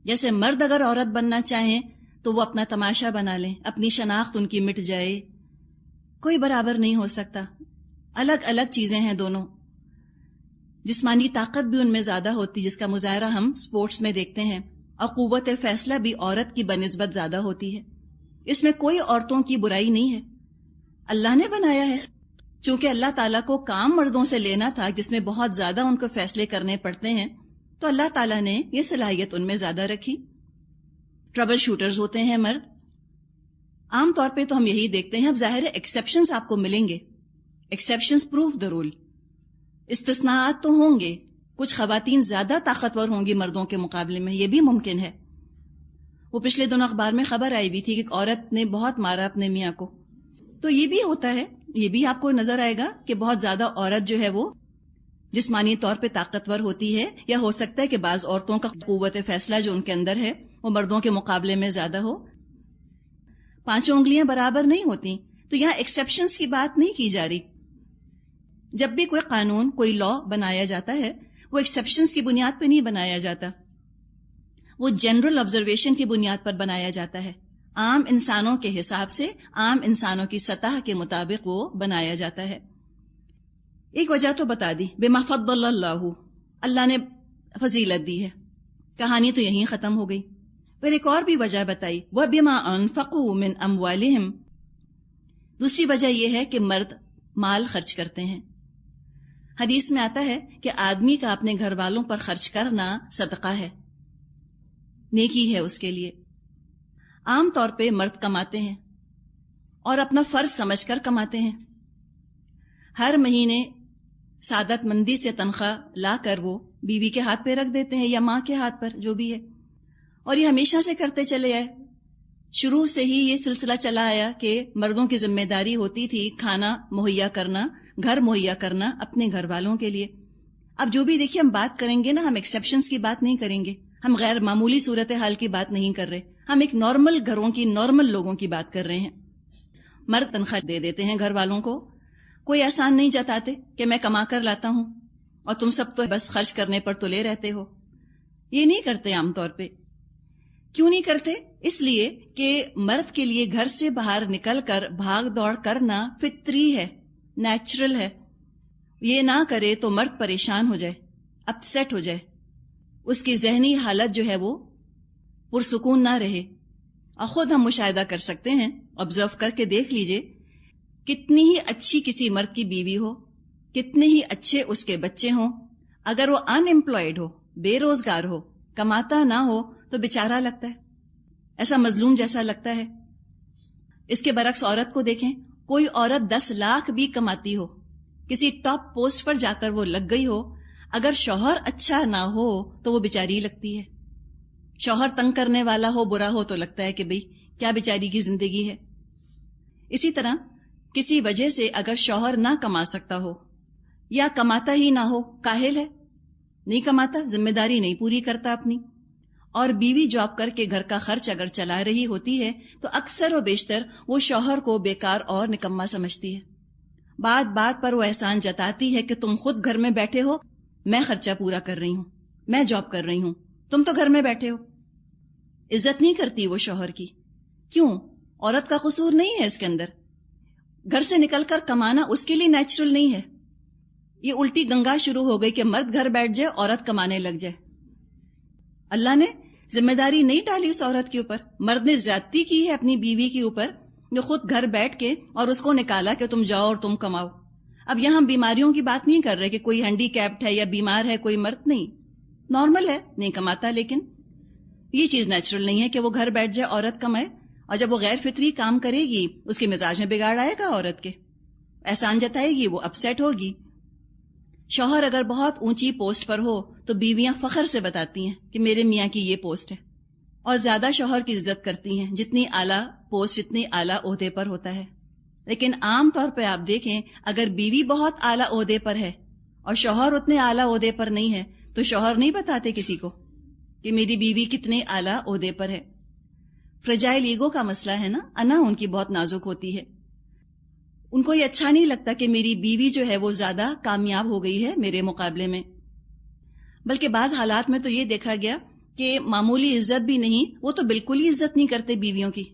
جیسے مرد اگر عورت بننا چاہیں تو وہ اپنا تماشا بنا لیں، اپنی شناخت ان کی مٹ جائے، کوئی برابر نہیں ہو سکتا. الگ الگ چیزیں ہیں دونوں. جسمانی طاقت بھی ان میں زیادہ ہوتی جس کا مظاہرہ ہم سپورٹس میں دیکھتے ہیں، اور قوت فیصلہ بھی عورت کی بنسبت زیادہ ہوتی ہے. اس میں کوئی عورتوں کی برائی نہیں ہے، اللہ نے بنایا ہے. چونکہ اللہ تعالیٰ کو کام مردوں سے لینا تھا جس میں بہت زیادہ ان کو فیصلے کرنے پڑتے ہیں، تو اللہ تعالیٰ نے یہ صلاحیت ان میں زیادہ رکھی. ٹربل شوٹرز ہوتے ہیں مرد. عام طور پہ تو ہم یہی دیکھتے ہیں. اب ظاہر ہے ایکسیپشنز آپ کو ملیں گے، ایکسیپشنز پروف دا رول. استثناءات تو ہوں گے، کچھ خواتین زیادہ طاقتور ہوں گی مردوں کے مقابلے میں، یہ بھی ممکن ہے. وہ پچھلے دنوں اخبار میں خبر آئی ہوئی تھی کہ ایک عورت نے بہت مارا اپنے میاں کو. تو یہ بھی ہوتا ہے، یہ بھی آپ کو نظر آئے گا کہ بہت زیادہ عورت جو ہے وہ جسمانی طور پہ طاقتور ہوتی ہے، یا ہو سکتا ہے کہ بعض عورتوں کا قوت فیصلہ جو ان کے اندر ہے وہ مردوں کے مقابلے میں زیادہ ہو. 5 انگلیاں برابر نہیں ہوتی. تو یہاں ایکسیپشنز کی بات نہیں کی جا رہی. جب بھی کوئی قانون، کوئی لا بنایا جاتا ہے وہ ایکسیپشنز کی بنیاد پہ نہیں بنایا جاتا، وہ جنرل آبزرویشن کی بنیاد پر بنایا جاتا ہے. عام انسانوں کے حساب سے، عام انسانوں کی سطح کے مطابق وہ بنایا جاتا ہے. ایک وجہ تو بتا دی، بما فضل اللہ، اللہ نے فضیلت دی ہے. کہانی تو یہیں ختم ہو گئی. پھر ایک اور بھی وجہ بتائی، وَبِمَا أَنفَقُوا مِنْ أَمْوَالِهِمْ. دوسری وجہ یہ ہے کہ مرد مال خرچ کرتے ہیں. حدیث میں آتا ہے کہ آدمی کا اپنے گھر والوں پر خرچ کرنا صدقہ ہے، نیکی ہے اس کے لیے. عام طور پہ مرد کماتے ہیں اور اپنا فرض سمجھ کر کماتے ہیں. ہر مہینے سعادت مندی سے تنخواہ لا کر وہ بیوی کے ہاتھ پہ رکھ دیتے ہیں یا ماں کے ہاتھ پر، جو بھی ہے. اور یہ ہمیشہ سے کرتے چلے آئے. شروع سے ہی یہ سلسلہ چلا آیا کہ مردوں کی ذمہ داری ہوتی تھی کھانا مہیا کرنا، گھر مہیا کرنا اپنے گھر والوں کے لیے. اب جو بھی دیکھیے ہم بات کریں گے نا، ہم ایکسیپشنز کی بات نہیں کریں گے، ہم غیر معمولی صورتحال کی بات نہیں کر رہے، ہم ایک نارمل گھروں کی، نارمل لوگوں کی بات کر رہے ہیں. مرد تنخواہ دے دیتے ہیں گھر والوں کو، کوئی احسان نہیں جتاتے کہ میں کما کر لاتا ہوں اور تم سب تو بس خرچ کرنے پر تلے رہتے ہو. یہ نہیں کرتے عام طور پہ. کیوں نہیں کرتے؟ اس لیے کہ مرد کے لیے گھر سے باہر نکل کر بھاگ دوڑ کرنا فطری ہے، نیچرل ہے. یہ نہ کرے تو مرد پریشان ہو جائے، اپسیٹ ہو جائے، اس کی ذہنی حالت جو ہے وہ پرسکون نہ رہے. اور خود ہم مشاہدہ کر سکتے ہیں، آبزرو کر کے دیکھ لیجئے، کتنی ہی اچھی کسی مرد کی بیوی ہو، کتنے ہی اچھے اس کے بچے ہوں، اگر وہ ان ایمپلائڈ ہو، بے روزگار ہو، کماتا نہ ہو تو بیچارہ لگتا ہے، ایسا مظلوم جیسا لگتا ہے. اس کے برعکس عورت کو دیکھیں، کوئی عورت 10 لاکھ بھی کماتی ہو، کسی ٹاپ پوسٹ پر جا کر وہ لگ گئی ہو، اگر شوہر اچھا نہ ہو تو وہ بیچاری لگتی ہے. شوہر تنگ کرنے والا ہو، برا ہو تو لگتا ہے کہ بھئی کیا بیچاری کی زندگی ہے. اسی طرح کسی وجہ سے اگر شوہر نہ کما سکتا ہو یا کماتا ہی نہ ہو، کاہل ہے، نہیں کماتا، ذمہ داری نہیں پوری کرتا اپنی، اور بیوی جاب کر کے گھر کا خرچ اگر چلا رہی ہوتی ہے تو اکثر و بیشتر وہ شوہر کو بیکار اور نکما سمجھتی ہے. بات بات پر وہ احسان جتاتی ہے کہ تم خود گھر میں بیٹھے ہو، میں خرچہ پورا کر رہی ہوں، میں جاب کر رہی ہوں، تم تو گھر میں بیٹھے ہو. عزت نہیں کرتی وہ شوہر کی. کیوں؟ عورت کا قصور نہیں ہے اس کے اندر. گھر سے نکل کر کمانا اس کے لیے نیچرل نہیں ہے. یہ الٹی گنگا شروع ہو گئی کہ مرد گھر بیٹھ جائے، عورت کمانے لگ جائے. اللہ نے ذمہ داری نہیں ڈالی اس عورت کے اوپر. مرد نے زیادتی کی ہے اپنی بیوی کے اوپر، جو خود گھر بیٹھ کے اور اس کو نکالا کہ تم جاؤ اور تم کماؤ. اب یہاں ہم بیماریوں کی بات نہیں کر رہے کہ کوئی ہینڈی کیپڈ ہے یا بیمار ہے کوئی مرد، نہیں، نارمل ہے، نہیں کماتا. لیکن یہ چیز نیچرل نہیں ہے کہ وہ گھر بیٹھ جائے، عورت کمائے. اور جب وہ غیر فطری کام کرے گی اس کے مزاج میں بگاڑ آئے گا، عورت کے احسان جتائے گی، وہ اپسیٹ ہوگی. شوہر اگر بہت اونچی پوسٹ پر ہو تو بیویاں فخر سے بتاتی ہیں کہ میرے میاں کی یہ پوسٹ ہے، اور زیادہ شوہر کی عزت کرتی ہیں جتنی اعلیٰ پوسٹ، جتنی اعلیٰ عہدے پر ہوتا ہے. لیکن عام طور پہ آپ دیکھیں، اگر بیوی بہت اعلیٰ عہدے پر ہے اور شوہر اتنے اعلیٰ عہدے پر نہیں ہے تو شوہر نہیں بتاتے کسی کو کہ میری بیوی کتنے اعلیٰ عہدے پر ہے. فرجائل ایگو کا مسئلہ ہے نا، انا ان کی بہت نازک ہوتی ہے. ان کو یہ اچھا نہیں لگتا کہ میری بیوی جو ہے وہ زیادہ کامیاب ہو گئی ہے میرے مقابلے میں. بلکہ بعض حالات میں تو یہ دیکھا گیا کہ معمولی عزت بھی نہیں، وہ تو بالکل ہی عزت نہیں کرتے بیویوں کی.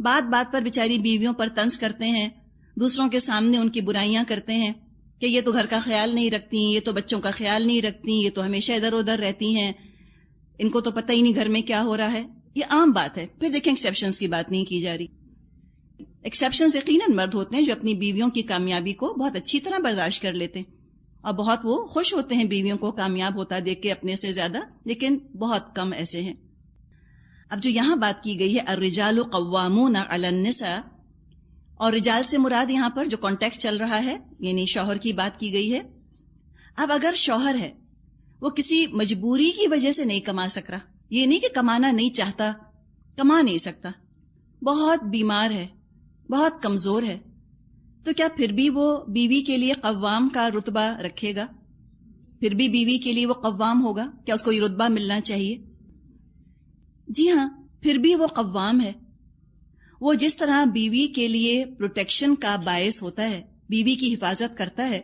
بات بات پر بیچاری بیویوں پر طنز کرتے ہیں، دوسروں کے سامنے ان کی برائیاں کرتے ہیں کہ یہ تو گھر کا خیال نہیں رکھتی، یہ تو بچوں کا خیال نہیں رکھتی، یہ تو ہمیشہ ادھر ادھر رہتی ہیں، ان کو تو پتہ ہی نہیں گھر میں کیا ہو رہا ہے. یہ عام بات ہے. پھر دیکھیں ایکسیپشنز کی بات نہیں کی جا رہی. ایکسیپشنز یقیناً مرد ہوتے ہیں جو اپنی بیویوں کی کامیابی کو بہت اچھی طرح برداشت کر لیتے ہیں اور بہت وہ خوش ہوتے ہیں بیویوں کو کامیاب ہوتا دیکھ کے اپنے سے زیادہ، لیکن بہت کم ایسے ہیں. اب جو یہاں بات کی گئی ہے الرجال قوامون علی النساء، اور رجال سے مراد یہاں پر جو کانٹیکسٹ چل رہا ہے یعنی شوہر کی بات کی گئی ہے. اب اگر شوہر ہے وہ کسی مجبوری کی وجہ سے نہیں کما سک رہا، یہ نہیں کہ کمانا نہیں چاہتا، کما نہیں سکتا، بہت بیمار ہے، بہت کمزور ہے، تو کیا پھر بھی وہ بیوی کے لیے قوام کا رتبہ رکھے گا؟ پھر بھی بیوی کے لیے وہ قوام ہوگا؟ کیا اس کو یہ رتبہ ملنا چاہیے؟ جی ہاں، پھر بھی وہ قوام ہے. وہ جس طرح بیوی کے لیے پروٹیکشن کا باعث ہوتا ہے، بیوی کی حفاظت کرتا ہے،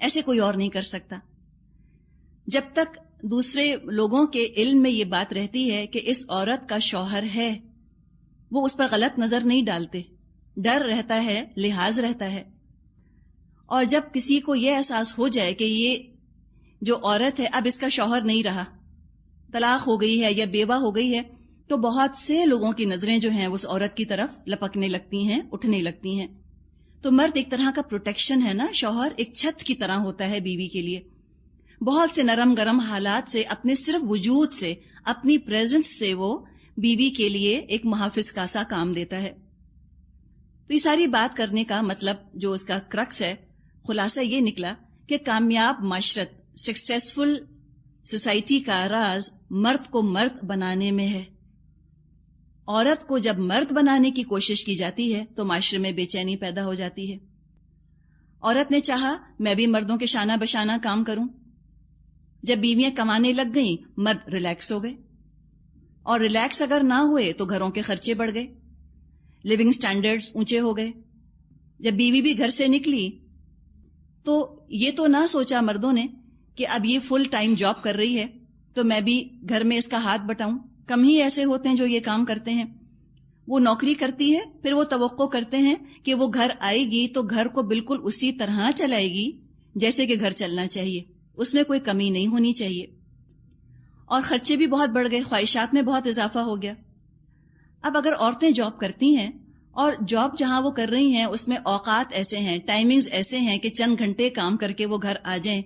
ایسے کوئی اور نہیں کر سکتا. جب تک دوسرے لوگوں کے علم میں یہ بات رہتی ہے کہ اس عورت کا شوہر ہے، وہ اس پر غلط نظر نہیں ڈالتے، ڈر رہتا ہے، لحاظ رہتا ہے. اور جب کسی کو یہ احساس ہو جائے کہ یہ جو عورت ہے اب اس کا شوہر نہیں رہا، طلاق ہو گئی ہے یا بیوہ ہو گئی ہے، تو بہت سے لوگوں کی نظریں جو ہیں اس عورت کی طرف لپکنے لگتی ہیں، اٹھنے لگتی ہیں. تو مرد ایک طرح کا پروٹیکشن ہے نا، شوہر ایک چھت کی طرح ہوتا ہے بیوی کے لیے. بہت سے نرم گرم حالات سے، اپنے صرف وجود سے، اپنی پریزنس سے وہ بیوی کے لیے ایک محافظ کا سا کام دیتا ہے. تو یہ ساری بات کرنے کا مطلب جو اس کا کرکس ہے، خلاصہ یہ نکلا کہ کامیاب معاشرت، سکسیسفل سوسائٹی کا راز مرد کو مرد بنانے میں ہے. عورت کو جب مرد بنانے کی کوشش کی جاتی ہے تو معاشرے میں بے چینی پیدا ہو جاتی ہے. عورت نے چاہا میں بھی مردوں کے شانہ بشانہ کام کروں، جب بیویاں کمانے لگ گئیں مرد ریلیکس ہو گئے، اور ریلیکس اگر نہ ہوئے تو گھروں کے خرچے بڑھ گئے، لیونگ سٹینڈرڈز اونچے ہو گئے. جب بیوی بھی گھر سے نکلی تو یہ تو نہ سوچا مردوں نے کہ اب یہ فل ٹائم جاب کر رہی ہے تو میں بھی گھر میں اس کا ہاتھ بٹاؤں. کم ہی ایسے ہوتے ہیں جو یہ کام کرتے ہیں. وہ نوکری کرتی ہے، پھر وہ توقع کرتے ہیں کہ وہ گھر آئے گی تو گھر کو بالکل اسی طرح چلائے گی جیسے کہ گھر چلنا چاہیے، اس میں کوئی کمی نہیں ہونی چاہیے. اور خرچے بھی بہت بڑھ گئے، خواہشات میں بہت اضافہ ہو گیا. اب اگر عورتیں جاب کرتی ہیں اور جاب جہاں وہ کر رہی ہیں اس میں اوقات ایسے ہیں، ٹائمنگز ایسے ہیں کہ چند گھنٹے کام کر کے وہ گھر آ جائیں،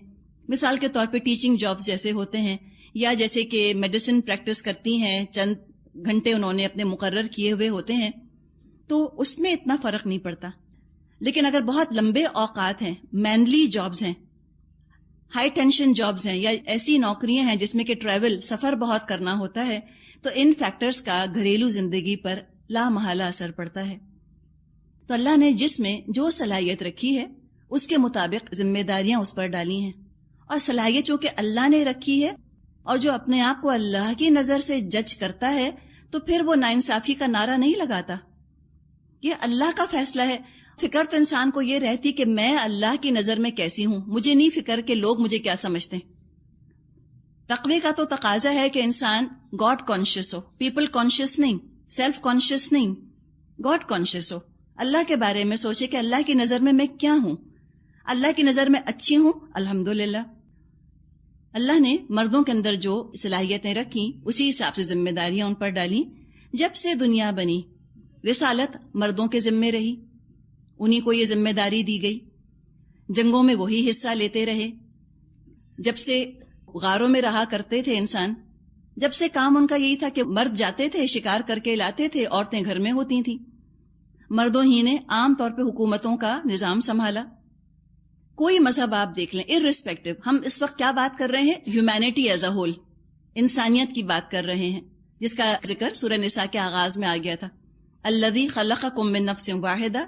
مثال کے طور پہ ٹیچنگ جابز جیسے ہوتے ہیں، یا جیسے کہ میڈیسن پریکٹس کرتی ہیں، چند گھنٹے انہوں نے اپنے مقرر کیے ہوئے ہوتے ہیں، تو اس میں اتنا فرق نہیں پڑتا. لیکن اگر بہت لمبے اوقات ہیں، مینلی جابز ہیں، ہائی ٹینشن جابز ہیں، یا ایسی نوکریاں ہیں جس میں کہ ٹریول، سفر بہت کرنا ہوتا ہے، تو ان فیکٹرز کا گھریلو زندگی پر لا محالہ اثر پڑتا ہے. تو اللہ نے جس میں جو صلاحیت رکھی ہے اس کے مطابق ذمہ داریاں اس پر ڈالی ہیں، اور صلاحیت چونکہ اللہ نے رکھی ہے، اور جو اپنے آپ کو اللہ کی نظر سے جج کرتا ہے تو پھر وہ ناانصافی کا نعرہ نہیں لگاتا. یہ اللہ کا فیصلہ ہے. فکر تو انسان کو یہ رہتی کہ میں اللہ کی نظر میں کیسی ہوں، مجھے نہیں فکر کہ لوگ مجھے کیا سمجھتے ہیں. تقوی کا تو تقاضا ہے کہ انسان گاڈ کانشیس ہو، پیپل کانشیس نہیں، سیلف کانشیس نہیں، گاڈ کانشیس ہو. اللہ کے بارے میں سوچے کہ اللہ کی نظر میں کیا ہوں. اللہ کی نظر میں اچھی ہوں، الحمدللہ. اللہ نے مردوں کے اندر جو صلاحیتیں رکھیں اسی حساب سے ذمہ داریاں ان پر ڈالیں. جب سے دنیا بنی رسالت مردوں کے ذمے رہی، انہی کو یہ ذمہ داری دی گئی. جنگوں میں وہی حصہ لیتے رہے. جب سے غاروں میں رہا کرتے تھے انسان، جب سے کام ان کا یہی تھا کہ مرد جاتے تھے شکار کر کے لاتے تھے، عورتیں گھر میں ہوتی تھیں. مردوں ہی نے عام طور پہ حکومتوں کا نظام سنبھالا. کوئی مذہب آپ دیکھ لیں، ارسپیکٹو، ہم اس وقت کیا بات کر رہے ہیں؟ ہیومینٹی ایز اے ہول، انسانیت کی بات کر رہے ہیں، جس کا ذکر سورہ نساء کے آغاز میں آ گیا تھا. الذی خلقکم من نفس واحدہ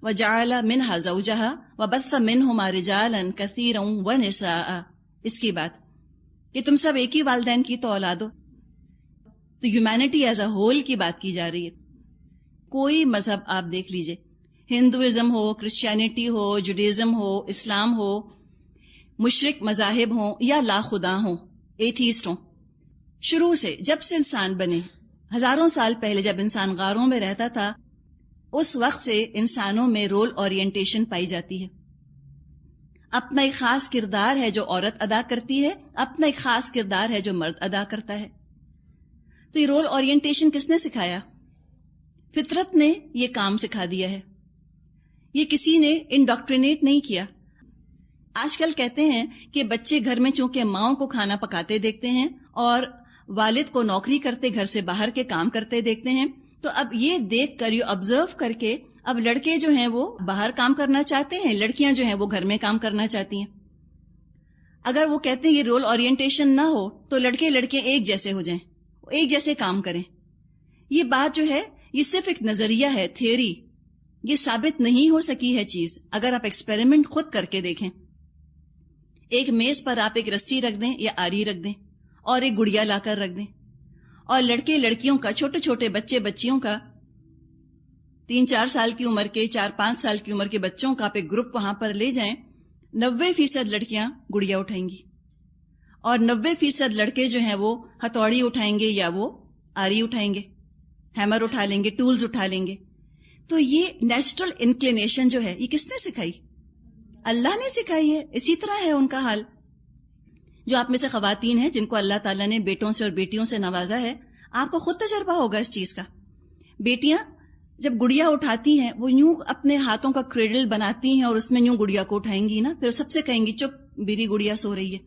وجعل منہا زوجہا وبث منہما رجالا کثیرا ونساء. اس کی بات کہ تم سب ایک ہی والدین کی تو اولاد ہو. تو ہیومینٹی ایز اے ہول کی بات کی جا رہی ہے. کوئی مذہب آپ دیکھ لیجئے، ہندوازم ہو، کرسچینٹی ہو، جوڈیزم ہو، اسلام ہو، مشرک مذاہب ہوں یا لا خدا ہوں، ایتھیسٹ ہوں، شروع سے جب سے انسان بنے، ہزاروں سال پہلے جب انسان غاروں میں رہتا تھا، اس وقت سے انسانوں میں رول اورینٹیشن پائی جاتی ہے. اپنا ایک خاص کردار ہے جو عورت ادا کرتی ہے، اپنا ایک خاص کردار ہے جو مرد ادا کرتا ہے. تو یہ رول اورینٹیشن کس نے سکھایا؟ فطرت نے یہ کام سکھا دیا ہے. یہ کسی نے انڈاکٹرینیٹ نہیں کیا. آج کل کہتے ہیں کہ بچے گھر میں چونکہ ماؤں کو کھانا پکاتے دیکھتے ہیں اور والد کو نوکری کرتے گھر سے باہر کے کام کرتے دیکھتے ہیں، تو اب یہ دیکھ کر، یہ آبزرو کر کے اب لڑکے جو ہیں وہ باہر کام کرنا چاہتے ہیں، لڑکیاں جو ہیں وہ گھر میں کام کرنا چاہتی ہیں. اگر وہ کہتے ہیں یہ رول اورینٹیشن نہ ہو تو لڑکے لڑکیاں ایک جیسے ہو جائیں، ایک جیسے کام کریں. یہ بات جو ہے یہ صرف ایک نظریہ ہے، تھیوری. یہ ثابت نہیں ہو سکی ہے چیز. اگر آپ ایکسپیریمنٹ خود کر کے دیکھیں، ایک میز پر آپ ایک رسی رکھ دیں یا آری رکھ دیں اور ایک گڑیا لا کر رکھ دیں، اور لڑکے لڑکیوں کا، چھوٹے چھوٹے بچے بچیوں کا، 3-4 سال کی عمر کے، 4-5 سال کی عمر کے بچوں کا آپ ایک گروپ وہاں پر لے جائیں، 90% لڑکیاں گڑیا اٹھائیں گی اور 90% لڑکے جو ہیں وہ ہتھوڑی اٹھائیں گے یا وہ آری اٹھائیں گے، ہیمر اٹھا لیں گے، ٹولز اٹھا لیں گے. تو یہ نیچرل انکلینیشن جو ہے یہ کس نے سکھائی؟ اللہ نے سکھائی ہے. اسی طرح ہے ان کا حال. جو آپ میں سے خواتین ہیں جن کو اللہ تعالیٰ نے بیٹوں سے اور بیٹیوں سے نوازا ہے، آپ کو خود تجربہ ہوگا اس چیز کا. بیٹیاں جب گڑیا اٹھاتی ہیں وہ یوں اپنے ہاتھوں کا کریڈل بناتی ہیں اور اس میں یوں گڑیا کو اٹھائیں گی نا، پھر سب سے کہیں گی چپ میری گڑیا سو رہی ہے.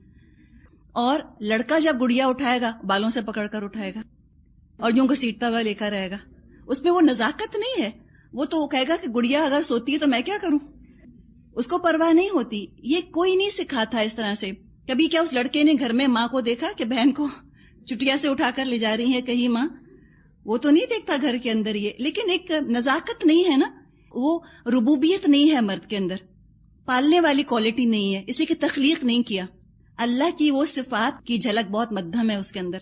اور لڑکا جب گڑیا اٹھائے گا بالوں سے پکڑ کر اٹھائے گا اور یوں گھسیٹتا ہوا لے کر رہے گا. اس میں وہ نزاکت نہیں ہے. وہ تو کہے گا کہ گڑیا اگر سوتی ہے تو میں کیا کروں، اس کو پرواہ نہیں ہوتی. یہ کوئی نہیں سکھاتا اس طرح سے. کبھی کیا اس لڑکے نے گھر میں ماں کو دیکھا کہ بہن کو چٹیا سے اٹھا کر لے جا رہی ہے کہیں ماں؟ وہ تو نہیں دیکھتا گھر کے اندر یہ. لیکن ایک نزاکت نہیں ہے نا، وہ ربوبیت نہیں ہے مرد کے اندر، پالنے والی کوالٹی نہیں ہے، اس لیے کہ تخلیق نہیں کیا. اللہ کی وہ صفات کی جھلک بہت مدھم ہے اس کے اندر.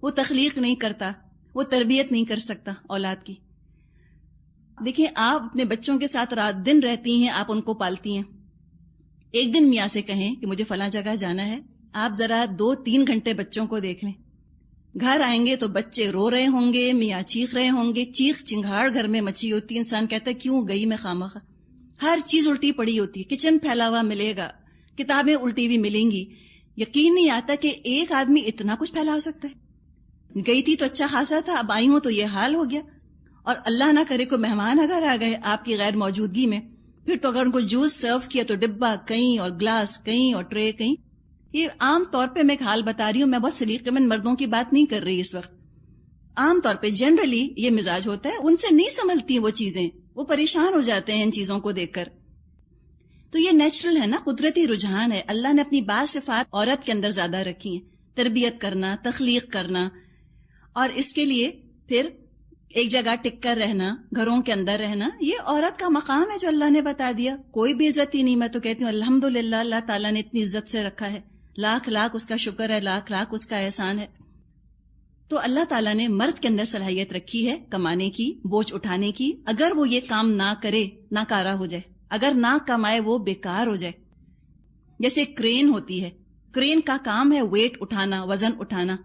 وہ تخلیق نہیں کرتا، وہ تربیت نہیں کر سکتا اولاد کی. دیکھیں، آپ اپنے بچوں کے ساتھ رات دن رہتی ہیں، آپ ان کو پالتی ہیں. ایک دن میاں سے کہیں کہ مجھے فلاں جگہ جانا ہے، آپ ذرا 2-3 گھنٹے بچوں کو دیکھ لیں. گھر آئیں گے تو بچے رو رہے ہوں گے، میاں چیخ رہے ہوں گے، چیخ چنگھاڑ گھر میں مچی ہوتی ہے. انسان کہتا ہے کیوں گئی میں خامخواہ. ہر چیز الٹی پڑی ہوتی ہے، کچن پھیلا ہوا ملے گا، کتابیں الٹی ہوئی ملیں گی. یقین نہیں آتا کہ ایک آدمی اتنا کچھ پھیلا سکتا ہے. گئی تھی تو اچھا خاصا تھا، اب آئی ہوں تو یہ حال ہو گیا. اور اللہ نہ کرے کوئی مہمان اگر آ گئے آپ کی غیر موجودگی میں، پھر تو اگر ان کو جوس سرو کیا تو ڈبہ کہیں اور گلاس کہیں اور ٹرے کہیں. یہ عام طور پہ میں ایک حال بتا رہی ہوں، میں بہت سلیقے مند مردوں کی بات نہیں کر رہی اس وقت. عام طور پہ جنرلی یہ مزاج ہوتا ہے. ان سے نہیں سنبھلتی وہ چیزیں، وہ پریشان ہو جاتے ہیں ان چیزوں کو دیکھ کر. تو یہ نیچرل ہے نا، قدرتی رجحان ہے. اللہ نے اپنی بعض صفات عورت کے اندر زیادہ رکھی ہیں، تربیت کرنا، تخلیق کرنا، اور اس کے لیے پھر ایک جگہ ٹک کر رہنا، گھروں کے اندر رہنا. یہ عورت کا مقام ہے جو اللہ نے بتا دیا. کوئی بھی عزت ہی نہیں. میں تو کہتی ہوں الحمدللہ اللہ تعالیٰ نے اتنی عزت سے رکھا ہے. لاکھ لاکھ اس کا شکر ہے، لاکھ لاکھ اس کا احسان ہے. تو اللہ تعالیٰ نے مرد کے اندر صلاحیت رکھی ہے کمانے کی، بوجھ اٹھانے کی. اگر وہ یہ کام نہ کرے ناکارہ ہو جائے، اگر نہ کمائے وہ بیکار ہو جائے. جیسے کرین ہوتی ہے، کرین کا کام ہے ویٹ اٹھانا، وزن اٹھانا.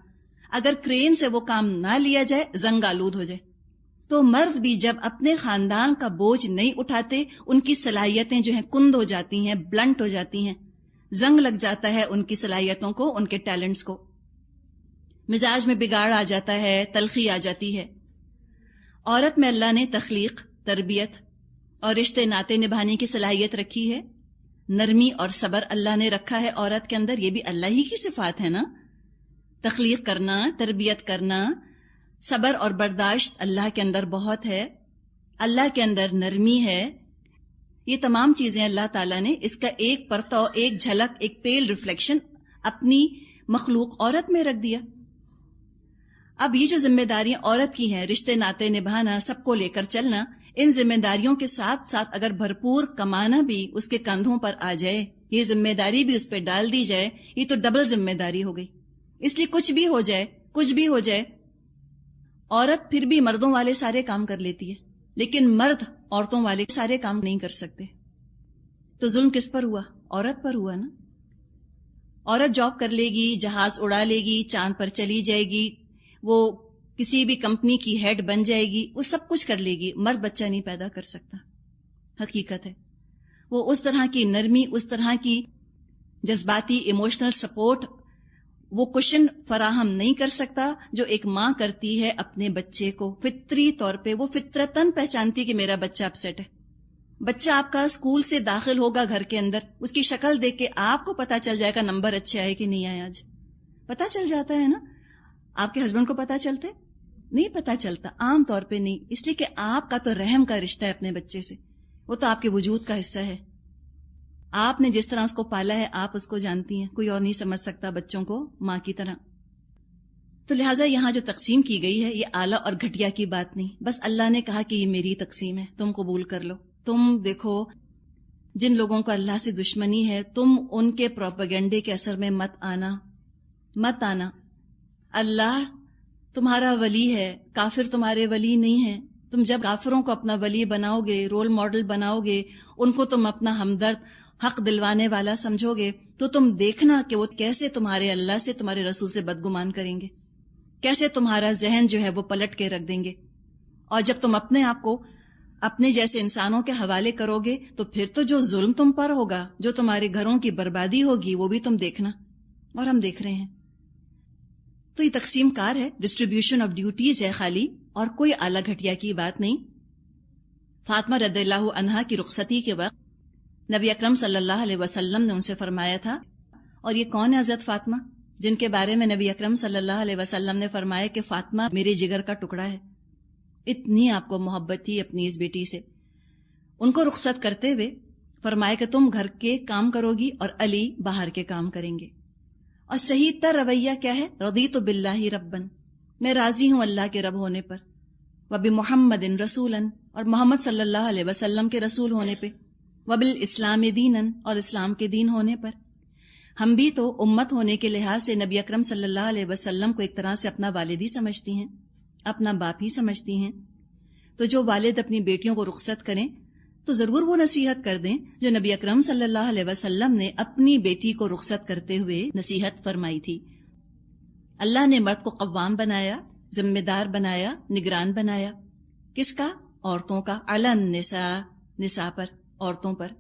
اگر کرین سے وہ کام نہ لیا جائے زنگ آلود ہو جائے. تو مرد بھی جب اپنے خاندان کا بوجھ نہیں اٹھاتے، ان کی صلاحیتیں جو ہیں کند ہو جاتی ہیں، بلنٹ ہو جاتی ہیں، زنگ لگ جاتا ہے ان کی صلاحیتوں کو، ان کے ٹیلنٹس کو. مزاج میں بگاڑ آ جاتا ہے، تلخی آ جاتی ہے. عورت میں اللہ نے تخلیق، تربیت اور رشتے ناطے نبھانے کی صلاحیت رکھی ہے. نرمی اور صبر اللہ نے رکھا ہے عورت کے اندر. یہ بھی اللہ ہی کی صفات ہے نا. تخلیق کرنا، تربیت کرنا، صبر اور برداشت اللہ کے اندر بہت ہے. اللہ کے اندر نرمی ہے. یہ تمام چیزیں اللہ تعالیٰ نے اس کا ایک پرتو، ایک جھلک، ایک پیل ریفلیکشن اپنی مخلوق عورت میں رکھ دیا. اب یہ جو ذمہ داریاں عورت کی ہیں، رشتے ناطے نبھانا، سب کو لے کر چلنا، ان ذمہ داریوں کے ساتھ ساتھ اگر بھرپور کمانا بھی اس کے کندھوں پر آ جائے، یہ ذمہ داری بھی اس پہ ڈال دی جائے، یہ تو ڈبل ذمہ داری ہو گئی. اس لیے کچھ بھی ہو جائے، کچھ بھی ہو جائے، عورت پھر بھی مردوں والے سارے کام کر لیتی ہے، لیکن مرد عورتوں والے سارے کام نہیں کر سکتے. تو ظلم کس پر ہوا؟ عورت پر ہوا نا. عورت جاب کر لے گی، جہاز اڑا لے گی، چاند پر چلی جائے گی، وہ کسی بھی کمپنی کی ہیڈ بن جائے گی، وہ سب کچھ کر لے گی، مرد بچہ نہیں پیدا کر سکتا. حقیقت ہے وہ اس طرح کی نرمی، اس طرح کی جذباتی ایموشنل سپورٹ وہ کوشن فراہم نہیں کر سکتا جو ایک ماں کرتی ہے اپنے بچے کو. فطری طور پہ وہ فطرتاً پہچانتی کہ میرا بچہ اپسیٹ ہے. بچہ آپ کا اسکول سے داخل ہوگا گھر کے اندر، اس کی شکل دیکھ کے آپ کو پتا چل جائے گا نمبر اچھے آئے کہ نہیں آئے. آج پتا چل جاتا ہے نا. آپ کے ہسبینڈ کو پتا چلتے نہیں؟ پتا چلتا عام طور پہ نہیں، اس لیے کہ آپ کا تو رحم کا رشتہ ہے اپنے بچے سے، وہ تو آپ کے وجود کا حصہ ہے. آپ نے جس طرح اس کو پالا ہے آپ اس کو جانتی ہیں، کوئی اور نہیں سمجھ سکتا بچوں کو ماں کی طرح. تو لہٰذا یہاں جو تقسیم کی گئی ہے یہ اعلیٰ اور گھٹیا کی بات نہیں، بس اللہ نے کہا کہ یہ میری تقسیم ہے، تم قبول کر لو. تم دیکھو جن لوگوں کو اللہ سے دشمنی ہے، تم ان کے پروپیگنڈے کے اثر میں مت آنا. اللہ تمہارا ولی ہے، کافر تمہارے ولی نہیں ہیں. تم جب کافروں کو اپنا ولی بناؤ گے، رول ماڈل بناؤ گے، ان کو تم اپنا ہمدرد، حق دلوانے والا سمجھو گے، تو تم دیکھنا کہ وہ کیسے تمہارے اللہ سے، تمہارے رسول سے بدگمان کریں گے، کیسے تمہارا ذہن جو ہے وہ پلٹ کے رکھ دیں گے. اور جب تم اپنے آپ کو اپنے جیسے انسانوں کے حوالے کرو گے تو پھر تو جو ظلم تم پر ہوگا، جو تمہارے گھروں کی بربادی ہوگی، وہ بھی تم دیکھنا. اور ہم دیکھ رہے ہیں. تو یہ تقسیم کار ہے، ڈسٹریبیوشن آف ڈیوٹیز ہے خالی، اور کوئی اعلیٰ گھٹیا کی بات نہیں. فاطمہ رضی اللہ عنہا کی رخصتی کے وقت نبی اکرم صلی اللہ علیہ وسلم نے ان سے فرمایا تھا، اور یہ کون ہے حضرت فاطمہ جن کے بارے میں نبی اکرم صلی اللہ علیہ وسلم نے فرمایا کہ فاطمہ میرے جگر کا ٹکڑا ہے. اتنی آپ کو محبت تھی اپنی اس بیٹی سے. ان کو رخصت کرتے ہوئے فرمایا کہ تم گھر کے کام کرو گی اور علی باہر کے کام کریں گے. اور صحیح تر رویہ کیا ہے؟ رضیت باللہ ربن، میں راضی ہوں اللہ کے رب ہونے پر، وبمحمد رسولا، اور محمد صلی اللہ علیہ وسلم کے رسول ہونے پہ، وبالاسلام دینا، اور اسلام کے دین ہونے پر. ہم بھی تو امت ہونے کے لحاظ سے نبی اکرم صلی اللہ علیہ وسلم کو ایک طرح سے اپنا والد ہی سمجھتی ہیں، اپنا باپ ہی سمجھتی ہیں. تو جو والد اپنی بیٹیوں کو رخصت کریں تو ضرور وہ نصیحت کر دیں جو نبی اکرم صلی اللہ علیہ وسلم نے اپنی بیٹی کو رخصت کرتے ہوئے نصیحت فرمائی تھی. اللہ نے مرد کو قوام بنایا، ذمہ دار بنایا، نگران بنایا. کس کا؟ عورتوں کا. علی النساء، نساء پر، عورتوں پر.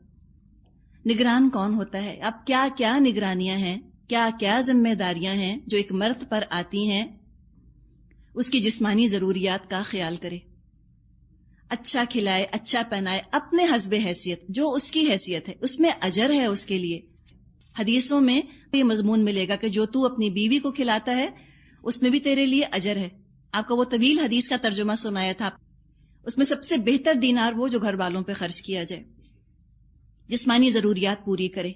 نگران کون ہوتا ہے؟ اب کیا کیا نگرانیاں ہیں، کیا کیا ذمہ داریاں ہیں جو ایک مرد پر آتی ہیں. اس کی جسمانی ضروریات کا خیال کرے، اچھا کھلائے، اچھا پہنائے، اپنے حسب حیثیت، جو اس کی حیثیت ہے اس میں اجر ہے اس کے لیے. حدیثوں میں یہ مضمون ملے گا کہ جو تو اپنی بیوی کو کھلاتا ہے اس میں بھی تیرے لیے اجر ہے. آپ کو وہ طویل حدیث کا ترجمہ سنایا تھا، اس میں سب سے بہتر دینار وہ جو گھر والوں پہ خرچ کیا جائے. جسمانی ضروریات پوری کرے،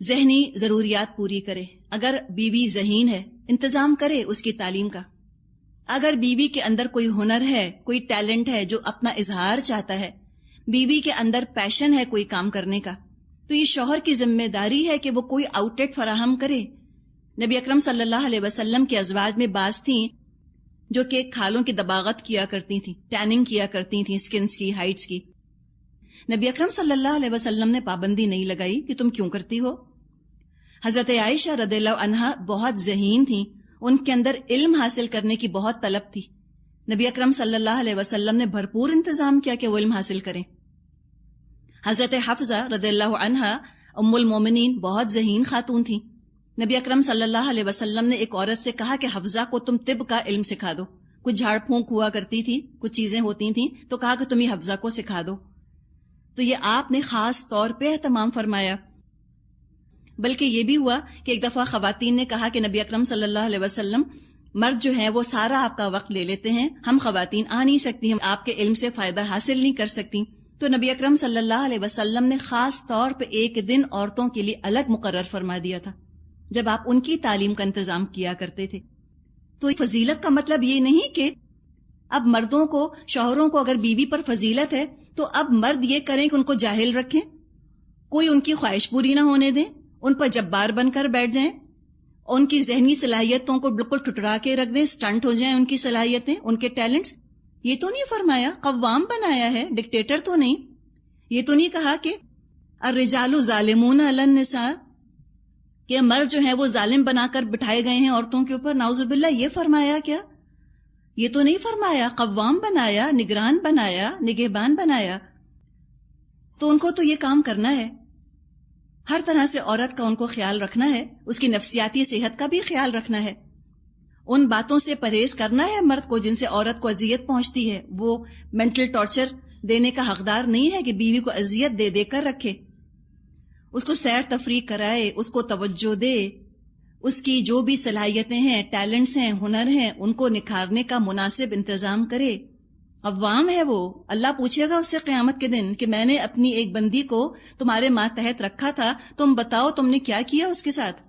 ذہنی ضروریات پوری کرے. اگر بیوی ذہین ہے انتظام کرے اس کی تعلیم کا. اگر بیوی کے اندر کوئی ہنر ہے، کوئی ٹیلنٹ ہے جو اپنا اظہار چاہتا ہے، بیوی کے اندر پیشن ہے کوئی کام کرنے کا، تو یہ شوہر کی ذمہ داری ہے کہ وہ کوئی آؤٹ لیٹ فراہم کرے. نبی اکرم صلی اللہ علیہ وسلم کے ازواج میں بعض تھیں جو کہ کھالوں کی دباغت کیا کرتی تھیں، ٹیننگ کیا کرتی تھیں، سکنز کی، ہائٹس کی. نبی اکرم صلی اللہ علیہ وسلم نے پابندی نہیں لگائی کہ تم کیوں کرتی ہو. حضرت عائشہ رضی اللہ عنہا بہت ذہین تھیں، ان کے اندر علم حاصل کرنے کی بہت طلب تھی. نبی اکرم صلی اللہ علیہ وسلم نے بھرپور انتظام کیا کہ وہ علم حاصل کریں. حضرت حفصہ رضی اللہ عنہا ام المومنین بہت ذہین خاتون تھیں. نبی اکرم صلی اللہ علیہ وسلم نے ایک عورت سے کہا کہ حفصہ کو تم طب کا علم سکھا دو. کچھ جھاڑ پھونک ہوا کرتی تھی، کچھ چیزیں ہوتی تھیں، تو کہا کہ تم یہ حفصہ کو سکھا دو. تو یہ آپ نے خاص طور پہ اہتمام فرمایا. بلکہ یہ بھی ہوا کہ ایک دفعہ خواتین نے کہا کہ نبی اکرم صلی اللہ علیہ وسلم، مرد جو ہیں وہ سارا آپ کا وقت لے لیتے ہیں، ہم خواتین آ نہیں سکتی، ہم آپ کے علم سے فائدہ حاصل نہیں کر سکتی. تو نبی اکرم صلی اللہ علیہ وسلم نے خاص طور پہ ایک دن عورتوں کے لیے الگ مقرر فرما دیا تھا جب آپ ان کی تعلیم کا انتظام کیا کرتے تھے. تو فضیلت کا مطلب یہ نہیں کہ اب مردوں کو، شوہروں کو اگر بیوی پر فضیلت ہے تو اب مرد یہ کریں کہ ان کو جاہل رکھیں، کوئی ان کی خواہش پوری نہ ہونے دیں، ان پر جبار بن کر بیٹھ جائیں، ان کی ذہنی صلاحیتوں کو بالکل ٹھٹرا کے رکھ دیں، سٹنٹ ہو جائیں ان کی صلاحیتیں، ان کے ٹیلنٹس. یہ تو نہیں فرمایا، قوام بنایا ہے، ڈکٹیٹر تو نہیں. یہ تو نہیں کہا کہ الرجال ظالمون علی النساء، کہ مرد جو ہیں وہ ظالم بنا کر بٹھائے گئے ہیں عورتوں کے اوپر. نعوذ باللہ. یہ فرمایا کیا؟ یہ تو نہیں فرمایا. قوام بنایا, نگران بنایا, نگہبان بنایا. تو ان کو تو یہ کام کرنا ہے. ہر طرح سے عورت کا ان کو خیال رکھنا ہے, اس کی نفسیاتی صحت کا بھی خیال رکھنا ہے. ان باتوں سے پرہیز کرنا ہے مرد کو جن سے عورت کو اذیت پہنچتی ہے. وہ مینٹل ٹارچر دینے کا حقدار نہیں ہے کہ بیوی کو اذیت دے دے کر رکھے. اس کو سیر تفریح کرائے, اس کو توجہ دے, اس کی جو بھی صلاحیتیں ہیں, ٹیلنٹس ہیں, ہنر ہیں, ان کو نکھارنے کا مناسب انتظام کرے. عوام ہے وہ. اللہ پوچھے گا اس سے قیامت کے دن کہ میں نے اپنی ایک بندی کو تمہارے ماتحت رکھا تھا, تم بتاؤ تم نے کیا کیا اس کے ساتھ.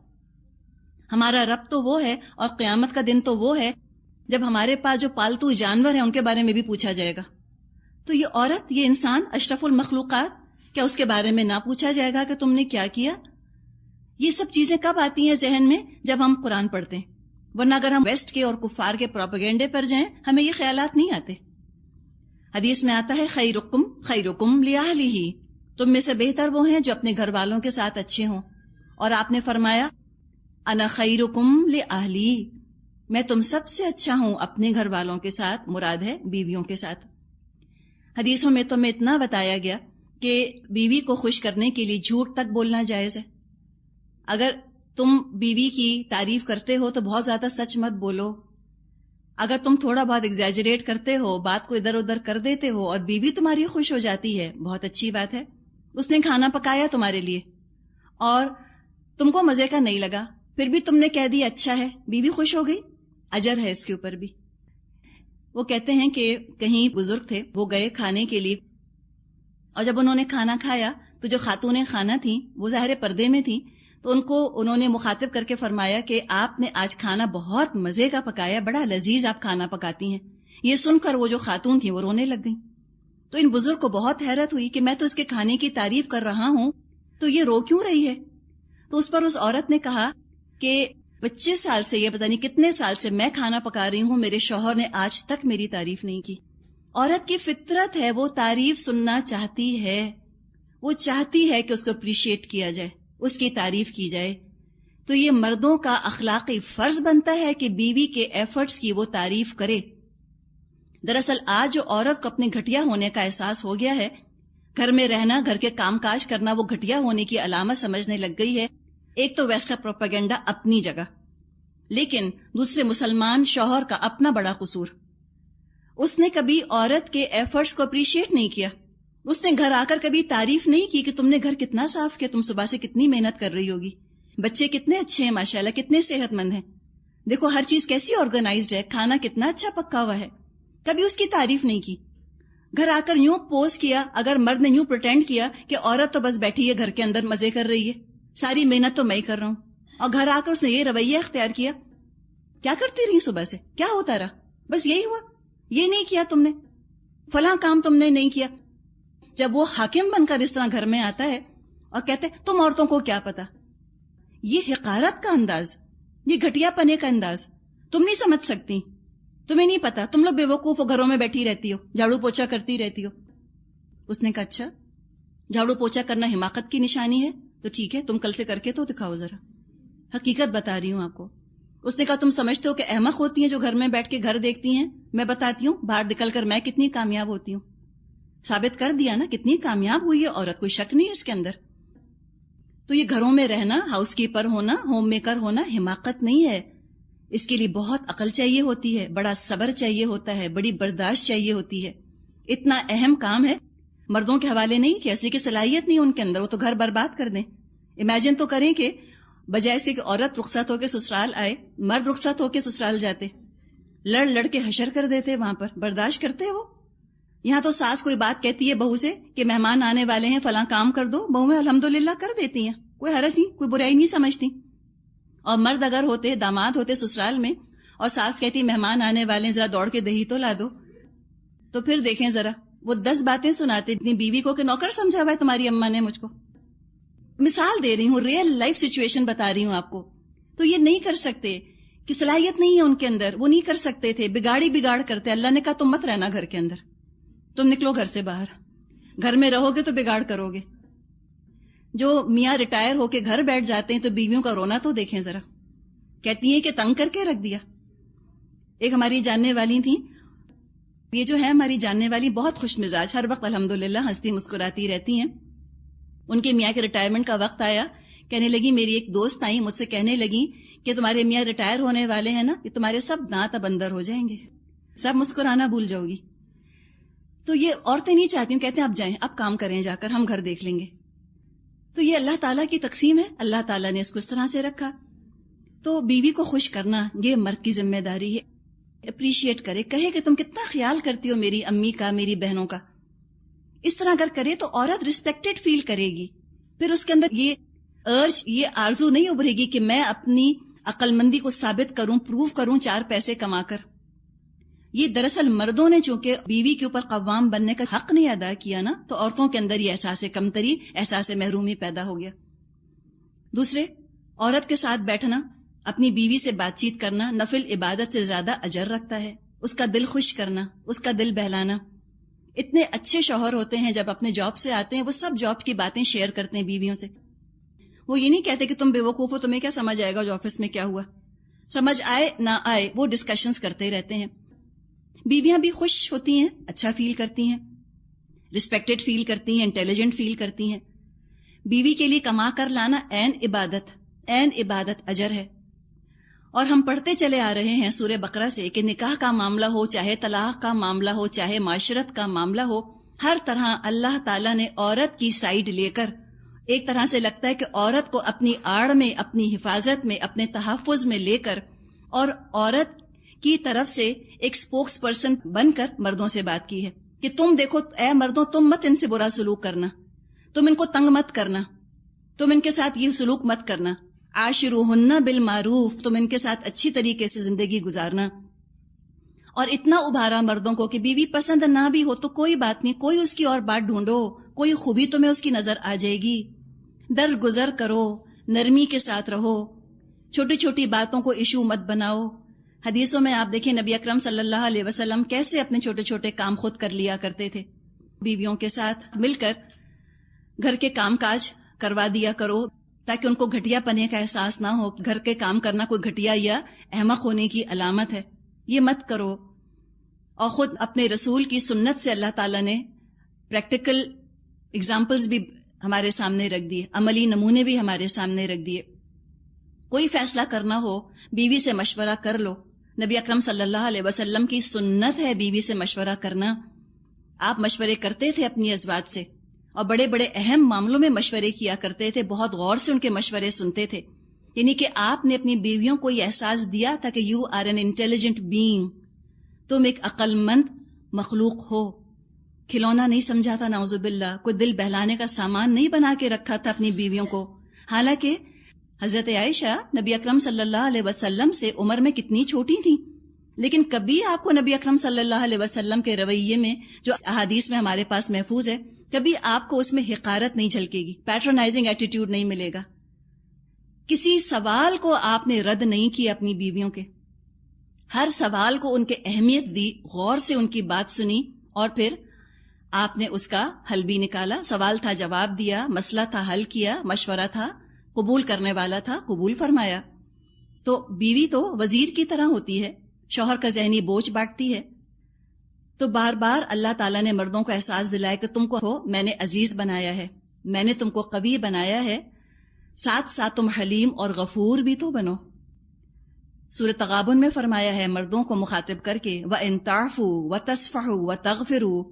ہمارا رب تو وہ ہے, اور قیامت کا دن تو وہ ہے جب ہمارے پاس جو پالتو جانور ہیں ان کے بارے میں بھی پوچھا جائے گا. تو یہ عورت, یہ انسان, اشرف المخلوقات, کیا اس کے بارے میں نہ پوچھا جائے گا کہ تم نے کیا کیا؟ یہ سب چیزیں کب آتی ہیں ذہن میں؟ جب ہم قرآن پڑھتے ہیں. ورنہ اگر ہم ویسٹ کے اور کفار کے پروپیگنڈے پر جائیں ہمیں یہ خیالات نہیں آتے. حدیث میں آتا ہے خیرکم خیرکم لأہلہ, تم میں سے بہتر وہ ہیں جو اپنے گھر والوں کے ساتھ اچھے ہوں. اور آپ نے فرمایا انا خیرکم لأہلی, میں تم سب سے اچھا ہوں اپنے گھر والوں کے ساتھ, مراد ہے بیویوں کے ساتھ. حدیثوں میں تمہیں اتنا بتایا گیا کہ بیوی کو خوش کرنے کے لیے جھوٹ تک بولنا جائز ہے. اگر تم بیوی کی تعریف کرتے ہو تو بہت زیادہ سچ مت بولو. اگر تم تھوڑا بہت ایگزیجریٹ کرتے ہو, بات کو ادھر ادھر کر دیتے ہو اور بیوی تمہاری خوش ہو جاتی ہے, بہت اچھی بات ہے. اس نے کھانا پکایا تمہارے لیے اور تم کو مزے کا نہیں لگا, پھر بھی تم نے کہہ دیا اچھا ہے, بیوی خوش ہو گئی, اجر ہے اس کے اوپر بھی. وہ کہتے ہیں کہ کہیں بزرگ تھے, وہ گئے کھانے کے لیے, اور جب انہوں نے کھانا کھایا تو جو خاتون خانہ تھیں وہ ظاہر پردے میں تھیں, تو ان کو انہوں نے مخاطب کر کے فرمایا کہ آپ نے آج کھانا بہت مزے کا پکایا, بڑا لذیذ آپ کھانا پکاتی ہیں. یہ سن کر وہ جو خاتون تھیں وہ رونے لگ گئیں. تو ان بزرگ کو بہت حیرت ہوئی کہ میں تو اس کے کھانے کی تعریف کر رہا ہوں تو یہ رو کیوں رہی ہے. تو اس پر اس عورت نے کہا کہ 25 سال سے, یہ پتہ نہیں کتنے سال سے میں کھانا پکا رہی ہوں, میرے شوہر نے آج تک میری تعریف نہیں کی. عورت کی فطرت ہے, وہ تعریف سننا چاہتی ہے, وہ چاہتی ہے کہ اس کو اپریشیٹ کیا جائے, اس کی تعریف کی جائے. تو یہ مردوں کا اخلاقی فرض بنتا ہے کہ بیوی کے ایفرٹس کی وہ تعریف کرے. دراصل آج جو عورت کو اپنے گھٹیا ہونے کا احساس ہو گیا ہے, گھر میں رہنا, گھر کے کام کاج کرنا وہ گھٹیا ہونے کی علامت سمجھنے لگ گئی ہے. ایک تو ویسٹ کا پروپیگنڈا اپنی جگہ, لیکن دوسرے مسلمان شوہر کا اپنا بڑا قصور. اس نے کبھی عورت کے ایفرٹس کو اپریشیٹ نہیں کیا. اس نے گھر آ کر کبھی تعریف نہیں کی کہ تم نے گھر کتنا صاف کیا, تم صبح سے کتنی محنت کر رہی ہوگی, بچے کتنے اچھے ہیں ماشاءاللہ, کتنے صحت مند ہیں, دیکھو ہر چیز کیسی آرگنائزڈ ہے, کھانا کتنا اچھا پکا ہوا ہے. کبھی اس کی تعریف نہیں کی. گھر آ کر یوں پوز کیا, اگر مرد نے یوں پریٹینڈ کیا کہ عورت تو بس بیٹھی ہے گھر کے اندر مزے کر رہی ہے, ساری محنت تو میں ہی کر رہا ہوں, اور گھر آ کر اس نے یہ رویہ اختیار کیا, کیا کرتی رہی صبح سے, کیا ہوتا رہا, بس یہی ہوا, یہ نہیں کیا تم نے, فلاں کام تم نے نہیں کیا. جب وہ حاکم بن کر اس طرح گھر میں آتا ہے اور کہتے تم عورتوں کو کیا پتا, یہ حقارت کا انداز, یہ گھٹیا پنے کا انداز, تم نہیں سمجھ سکتی, تمہیں نہیں پتا, تم لوگ بے وقوف ہو, گھروں میں بیٹھی رہتی ہو, جھاڑو پوچھا کرتی رہتی ہو. اس نے کہا اچھا, جھاڑو پوچھا کرنا حماقت کی نشانی ہے, تو ٹھیک ہے تم کل سے کر کے تو دکھاؤ ذرا, حقیقت بتا رہی ہوں آپ کو. اس نے کہا تم سمجھتے ہو کہ احمق ہوتی ہیں جو گھر میں بیٹھ کے گھر دیکھتی ہیں, میں بتاتی ہوں باہر نکل کر میں کتنی کامیاب ہوتی ہوں. ثابت کر دیا نا کتنی کامیاب ہوئی ہے عورت, کوئی شک نہیں اس کے اندر. تو یہ گھروں میں رہنا, ہاؤس کیپر ہونا, ہوم میکر ہونا حماقت نہیں ہے. اس کے لیے بہت عقل چاہیے ہوتی ہے, بڑا صبر چاہیے ہوتا ہے, بڑی برداشت چاہیے ہوتی ہے. اتنا اہم کام ہے, مردوں کے حوالے نہیں کہ ایسی کی صلاحیت نہیں ان کے اندر, وہ تو گھر برباد کر دیں. امیجن تو کریں کہ بجائے اس کے کہ عورت رخصت ہو کے سسرال آئے, مرد رخصت ہو کے سسرال جاتے, لڑ لڑ کے حشر کر دیتے وہاں پر, برداشت کرتے وہ. یہاں تو ساس کوئی بات کہتی ہے بہو سے کہ مہمان آنے والے ہیں فلاں کام کر دو, بہو میں الحمدللہ کر دیتی ہیں, کوئی حرج نہیں, کوئی برائی نہیں سمجھتی. اور مرد اگر ہوتے, داماد ہوتے سسرال میں, اور ساس کہتی مہمان آنے والے ہیں ذرا دوڑ کے دہی تو لا دو, تو پھر دیکھیں ذرا وہ 10 باتیں سناتے اپنی بیوی کو کہ نوکر سمجھا ہوا ہے تمہاری اماں نے مجھ کو. مثال دے رہی ہوں, ریئل لائف سچویشن بتا رہی ہوں آپ کو. تو یہ نہیں کر سکتے کہ صلاحیت نہیں ہے ان کے اندر, وہ نہیں کر سکتے تھے, بگاڑ کرتے. اللہ نے کہا تم مت رہنا گھر کے اندر, تم نکلو گھر سے باہر, گھر میں رہو گے تو بگاڑ کرو گے. جو میاں ریٹائر ہو کے گھر بیٹھ جاتے ہیں تو بیویوں کا رونا تو دیکھیں ذرا. کہتی ہیں کہ تنگ کر کے رکھ دیا. ایک ہماری جاننے والی تھیں، یہ جو ہے ہماری جاننے والی بہت خوش مزاج، ہر وقت الحمدللہ ہنستی مسکراتی رہتی ہیں. ان کے میاں کے ریٹائرمنٹ کا وقت آیا، کہنے لگی، میری ایک دوست آئی مجھ سے کہنے لگی کہ تمہارے میاں ریٹائر ہونے والے ہیں نا، کہ تمہارے سب دانت اب اندر ہو جائیں گے، سب مسکرانا بھول جاؤ گی. تو یہ عورتیں نہیں چاہتی ہیں، کہتے ہیں اب جائیں، اب کام کریں، جا کر ہم گھر دیکھ لیں گے. تو یہ اللہ تعالیٰ کی تقسیم ہے، اللہ تعالیٰ نے اس کو اس طرح سے رکھا. تو بیوی کو خوش کرنا یہ مرد کی ذمہ داری ہے. اپریشیٹ کرے، کہے کہ تم کتنا خیال کرتی ہو میری امی کا، میری بہنوں کا. اس طرح اگر کرے تو عورت ریسپیکٹڈ فیل کرے گی. پھر اس کے اندر یہ ارج، یہ آرزو نہیں ابھرے گی کہ میں اپنی عقل مندی کو ثابت کروں، پروو کروں 4 پیسے کما کر. یہ دراصل مردوں نے چونکہ بیوی کے اوپر قوام بننے کا حق نہیں ادا کیا نا، تو عورتوں کے اندر یہ احساس کمتری، احساس محرومی پیدا ہو گیا. دوسرے، عورت کے ساتھ بیٹھنا، اپنی بیوی سے بات چیت کرنا نفل عبادت سے زیادہ اجر رکھتا ہے. اس کا دل خوش کرنا، اس کا دل بہلانا. اتنے اچھے شوہر ہوتے ہیں جب اپنے جاب سے آتے ہیں وہ سب جاب کی باتیں شیئر کرتے ہیں بیویوں سے. وہ یہ نہیں کہتے کہ تم بے وقوف ہو، تمہیں کیا سمجھ آئے گا جو آفس میں کیا ہوا. سمجھ آئے نہ آئے وہ ڈسکشنز کرتے رہتے ہیں. بیویاں بھی خوش ہوتی ہیں، اچھا فیل کرتی ہیں، ریسپیکٹڈ فیل کرتی ہیں، انٹیلیجنٹ فیل کرتی ہیں. بیوی کے لیے کما کر لانا عین عبادت اجر ہے. اور ہم پڑھتے چلے آ رہے ہیں سورہ بقرہ سے کہ نکاح کا معاملہ ہو، چاہے طلاق کا معاملہ ہو، چاہے معاشرت کا معاملہ ہو، ہر طرح اللہ تعالیٰ نے عورت کی سائیڈ لے کر، ایک طرح سے لگتا ہے کہ عورت کو اپنی آڑ میں، اپنی حفاظت میں، اپنے تحفظ میں لے کر، اور عورت کی طرف سے ایک سپوکس پرسن بن کر مردوں سے بات کی ہے کہ تم دیکھو، اے مردوں، تم مت ان سے برا سلوک کرنا، تم ان کو تنگ مت کرنا، تم ان کے ساتھ یہ سلوک مت کرنا. عاشروہن بالمعروف، تم ان کے ساتھ اچھی طریقے سے زندگی گزارنا. اور اتنا ابھارا مردوں کو کہ بیوی پسند نہ بھی ہو تو کوئی بات نہیں، کوئی اس کی اور بات ڈھونڈو، کوئی خوبی تمہیں اس کی نظر آ جائے گی. درگزر کرو، نرمی کے ساتھ رہو، چھوٹی چھوٹی باتوں کو ایشو مت بناؤ. حدیثوں میں آپ دیکھیں نبی اکرم صلی اللہ علیہ وسلم کیسے اپنے چھوٹے چھوٹے کام خود کر لیا کرتے تھے. بیویوں کے ساتھ مل کر گھر کے کام کاج کروا دیا کرو تاکہ ان کو گھٹیا پنے کا احساس نہ ہو. گھر کے کام کرنا کوئی گھٹیا یا احمق ہونے کی علامت ہے، یہ مت کرو. اور خود اپنے رسول کی سنت سے اللہ تعالیٰ نے پریکٹیکل اگزامپلز بھی ہمارے سامنے رکھ دیے، عملی نمونے بھی ہمارے سامنے رکھ دیے. کوئی فیصلہ کرنا ہو بیوی سے مشورہ کر لو. نبی اکرم صلی اللہ علیہ وسلم کی سنت ہے بیوی سے مشورہ کرنا. آپ مشورے کرتے تھے اپنی ازواج سے، اور بڑے بڑے اہم معاملوں میں مشورے کیا کرتے تھے، بہت غور سے ان کے مشورے سنتے تھے. یعنی کہ آپ نے اپنی بیویوں کو یہ احساس دیا تھا کہ you are an intelligent being, تم ایک عقل مند مخلوق ہو. کھلونا نہیں سمجھا تھا، نعوذ باللہ، کوئی دل بہلانے کا سامان نہیں بنا کے رکھا تھا اپنی بیویوں کو. حالانکہ حضرت عائشہ نبی اکرم صلی اللہ علیہ وسلم سے عمر میں کتنی چھوٹی تھیں، لیکن کبھی آپ کو نبی اکرم صلی اللہ علیہ وسلم کے رویے میں جو احادیث میں ہمارے پاس محفوظ ہے، کبھی آپ کو اس میں حقارت نہیں جھلکے گی، پیٹرنائزنگ ایٹیٹیوڈ نہیں ملے گا. کسی سوال کو آپ نے رد نہیں کیا اپنی بیویوں کے، ہر سوال کو ان کے اہمیت دی، غور سے ان کی بات سنی، اور پھر آپ نے اس کا حل بھی نکالا. سوال تھا جواب دیا، مسئلہ تھا حل کیا، مشورہ تھا قبول کرنے والا تھا قبول فرمایا. تو بیوی تو وزیر کی طرح ہوتی ہے، شوہر کا ذہنی بوجھ بانٹتی ہے. تو بار بار اللہ تعالیٰ نے مردوں کو احساس دلایا کہ تم کو میں نے عزیز بنایا ہے، میں نے تم کو قوی بنایا ہے، ساتھ ساتھ تم حلیم اور غفور بھی تو بنو. سورۃ تغابن میں فرمایا ہے مردوں کو مخاطب کر کے، وَإِن تَعْفُوا وَتَصْفَحُوا وَتَغْفِرُوا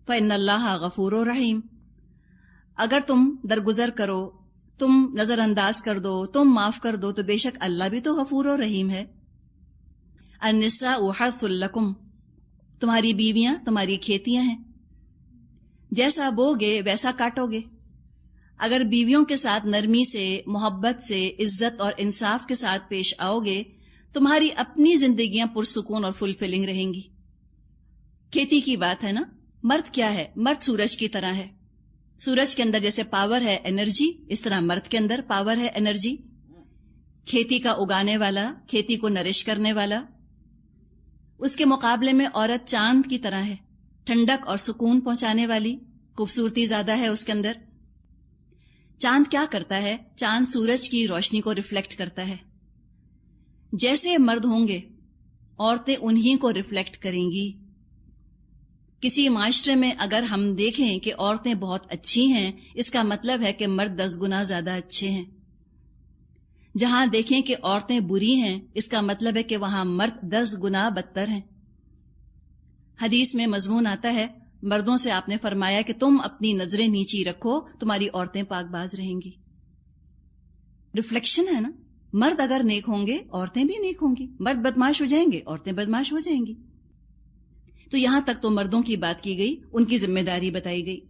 فَإِنَّ اللَّهَ غَفُورٌ رَحِيمٌ. اگر تم درگزر کرو، تم نظر انداز کر دو، تم معاف کر دو، تو بے شک اللہ بھی تو غفور و رحیم ہے. النساء حرث لکم، تمہاری بیویاں تمہاری کھیتیاں ہیں، جیسا بوگے ویسا کاٹو گے. اگر بیویوں کے ساتھ نرمی سے، محبت سے، عزت اور انصاف کے ساتھ پیش آؤ گے، تمہاری اپنی زندگیاں پرسکون اور فلفلنگ رہیں گی. کھیتی کی بات ہے نا. مرد کیا ہے؟ مرد سورج کی طرح ہے. سورج کے اندر جیسے پاور ہے انرجی، اس طرح مرد کے اندر پاور ہے انرجی. کھیتی کا اگانے والا، کھیتی کو نرش کرنے والا. اس کے مقابلے میں عورت چاند کی طرح ہے، ٹھنڈک اور سکون پہنچانے والی، خوبصورتی زیادہ ہے اس کے اندر. چاند کیا کرتا ہے؟ چاند سورج کی روشنی کو ریفلیکٹ کرتا ہے. جیسے مرد ہوں گے عورتیں انہی کو ریفلیکٹ کریں گی. کسی معاشرے میں اگر ہم دیکھیں کہ عورتیں بہت اچھی ہیں، اس کا مطلب ہے کہ مرد 10 گنا زیادہ اچھے ہیں. جہاں دیکھیں کہ عورتیں بری ہیں، اس کا مطلب ہے کہ وہاں مرد 10 گنا بدتر ہیں. حدیث میں مضمون آتا ہے، مردوں سے آپ نے فرمایا کہ تم اپنی نظریں نیچی رکھو، تمہاری عورتیں پاک باز رہیں گی. ریفلیکشن ہے نا. مرد اگر نیک ہوں گے عورتیں بھی نیک ہوں گی، مرد بدماش ہو جائیں گے عورتیں بدماش ہو جائیں گی. تو یہاں تک تو مردوں کی بات کی گئی، ان کی ذمہ داری بتائی گئی.